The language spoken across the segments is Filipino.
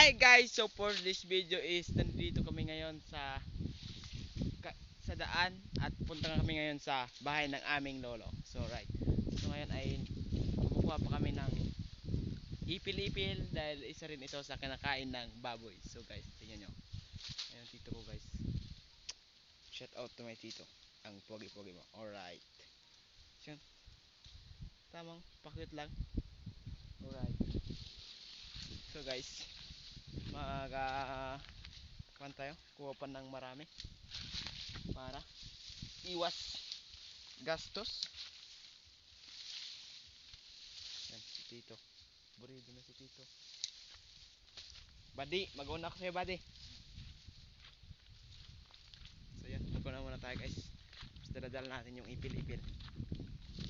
Hi guys, so for this video is nandito kami ngayon sa daan at punta kami ngayon sa bahay ng aming lolo. So right. So ngayon ay kumukuha pa kami ng ipil-ipil dahil isa rin ito sa kinakain ng baboy. So guys, tingnan nyo. Ayun tito ko guys. Shout out to my tito. Ang pogi-pogi mo. Alright. So, tamang pakit lang. Alright. So guys, kuhan tayo, kuha pa ng marami para iwas gastos. Yan, si Tito. Burido na si Tito. Buddy, mag-una ko sa'yo, buddy. So yan, mag-una muna tayo guys. Basta dadal natin yung ipil-ipil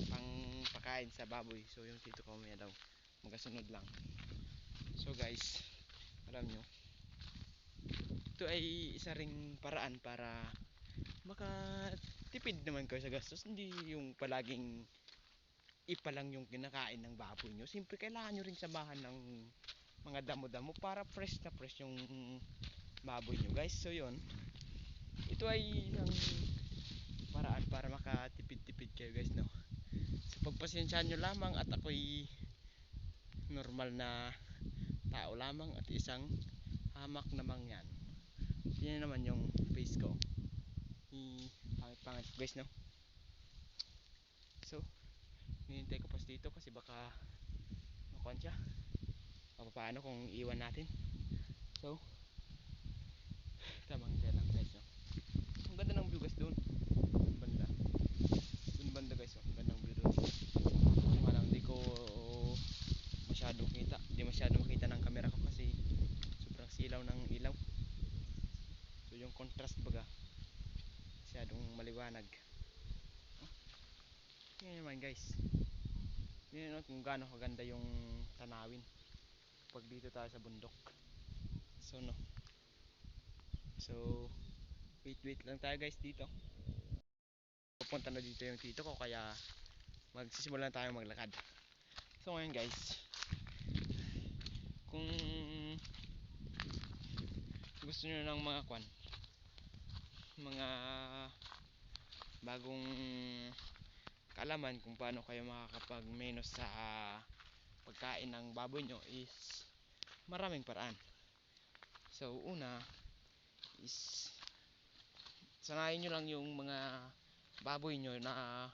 pang pakain sa baboy. So yung Tito ko may daw magasunod lang. So guys, alam nyo, ito ay isa ring paraan para makatipid naman kayo sa gastos. Hindi yung palaging ipa lang yung kinakain ng baboy nyo. Siyempre kailangan nyo ring samahan ng mga damo-damo para fresh na fresh yung baboy nyo guys. So yun, ito ay isang paraan para makatipid-tipid kayo guys, no. So pagpasensyahan nyo lamang at ako'y normal na tao lamang at isang hamak na mangyan. Yan naman yung face ko. Pangit-pangit guys, no. So hinihintay ko pa dito kasi baka makuhan siya. Paano kung iwan natin. So tamang hintay lang guys, no. Ang ganda ng view guys doon. Banda. Doon banda guys, oh. Gandang view doon. Kung lang hindi ko masyadong kita. Hindi masyadong makita ng camera ko kasi sobrang silaw ng ilaw. So yung contrast baga masyadong maliwanag. Yan naman guys. Yan naman kung gaano kaganda yung tanawin pag dito tayo sa bundok. So no. So wait lang tayo guys dito. Pupunta na dito yung tito ko kaya magsisimulan tayo maglakad. So ngayon guys, kung gusto nyo ng mga bagong kaalaman kung paano kayo makakapag-menos sa pagkain ng baboy nyo is maraming paraan. So una is sanayin nyo lang yung mga baboy nyo na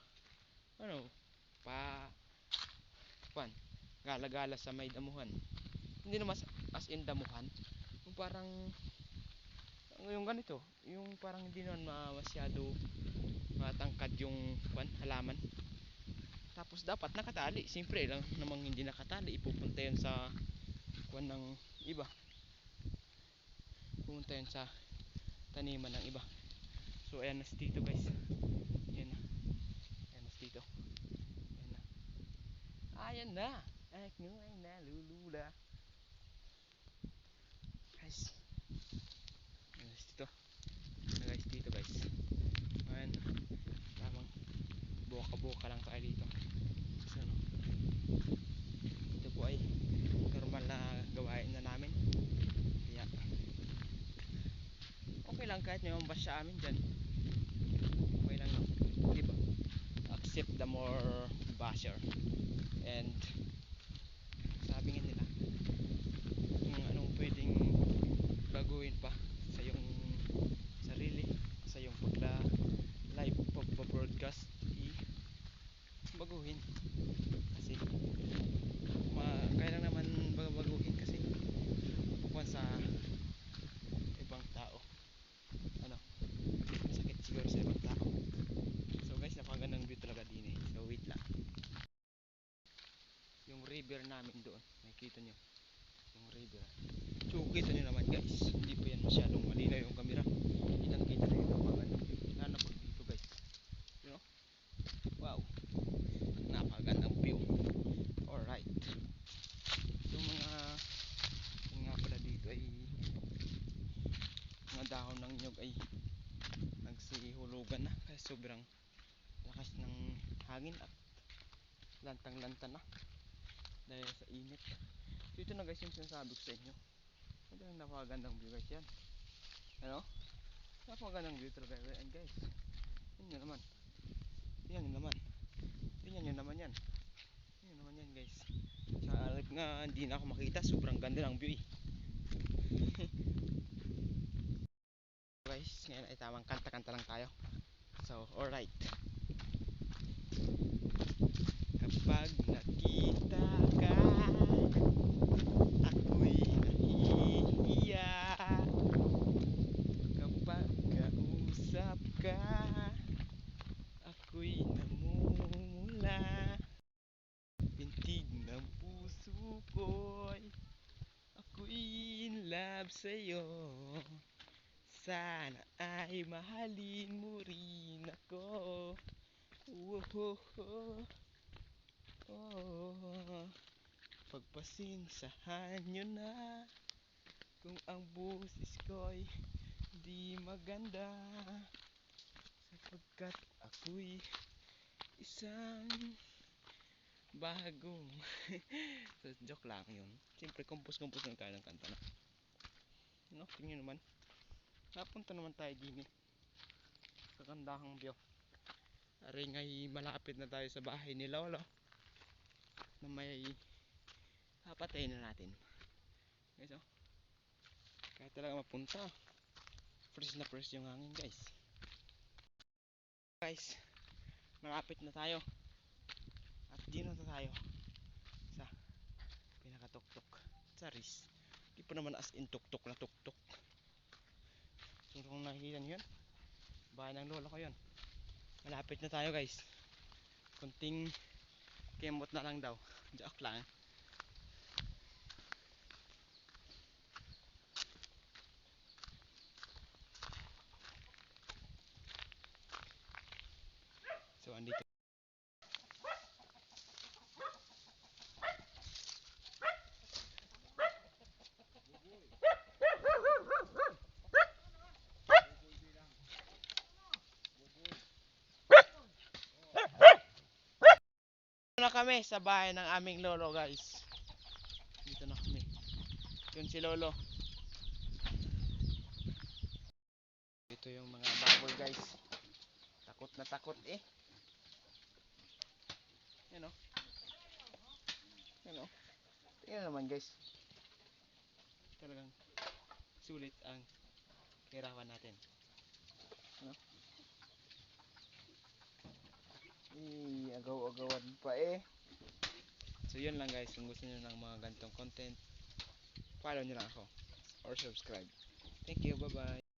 pa gala-gala sa may damuhan. Hindi naman as in damuhan, yung parang yung ganito, yung parang hindi naman masyado matangkad yung halaman. Tapos dapat nakatali. Siyempre lang namang hindi nakatali, ipupunta yun sa ng iba. Pupunta yun sa taniman ng iba. So ayan na si Tito guys. Ayan na. Ayan na si Tito. Ayan na. Ayan na. Ako ay nalulula. Guys. Ayan na si Tito. Ayan na guys dito guys. Ayan. Tamang buka-buka lang tayo dito. So no. Ito po ay normal na gawain na namin. Kaya okay lang kahit may mambas sa amin dyan. Okay lang, no? Diba? Accept the more basher. And sabi nga nila kung anong pwedeng baguhin pa sa iyong sarili, sa iyong live pagpa-broadcast, baguhin. Kasi kaya lang naman baguhin kasi kung sa ibang tao sakit siguro sa ibang tao. So guys, napakagandang view talaga din eh. So wait lang. Yung river namin doon, nakikita nyo yung river. So kita nyo naman guys, hindi po yan masyadong malinaw yung camera. Kitang kita na yung napakagandang view. Lalo pag dito guys, you know? Wow, napakagandang view. Alright. Yung yun nga pala dito ay mga dahon ng nyog ay nagsihulugan na kasi sobrang lakas ng hangin at lantang-lanta na dahil sa init. So ito na guys yung sinasabi ko sa inyo. Ito yung napakagandang view guys yan. Ano? Napakagandang view talaga yan guys. Tingnan nyo naman. Tingnan nyo naman. Tingnan nyo naman yan. Tingnan naman yan guys. Sa alip nga hindi na ako makita. Sobrang ganda ng view eh. Guys, ngayon ay tamang kanta-kanta lang tayo. So, alright. Kapag nakita ka, ako'y nahihiya. Kapag kausap ka, ako'y namumula. Pintig ng puso ko'y ako'y in love sa'yo. Sana ay mahalin mo rin ako. Oh, oh, oh. Pagpasensahan nyo na kung ang busis ko'y di maganda, sapagkat ako'y isang bagong so, joke lang yun. Siyempre kumpus-kumpus ng kaya ng kanta na. No, tingnan naman. Napunta naman tayo din eh. Sa kandahang view. Aray ngay malapit na tayo sa bahay ni Lolo. Na may papatay na natin. Guys oh. Kaya talaga mapunta. Fresh na fresh yung hangin guys. Guys, malapit na tayo. At dito na tayo sa pinakatuktok. Charis. Di pa naman as in tuktok na tuktok. So kung nakikita nyo yun, bahay ng lola ko yun. Malapit na tayo guys. Kunting kemot na lang daw. Joke lang. So andito. Dito na kami sa bahay ng aming lolo guys. Dito na kami. Yun si lolo. Ito yung mga baboy guys. Takot na takot eh. Yan o. Yan o. Tingnan naman guys. Talagang sulit ang kirawan natin. Ano? Agaw-agawan pa eh. So yun lang guys. Kung gusto nyo ng mga ganitong content, follow nyo lang ako. Or subscribe. Thank you. Bye bye.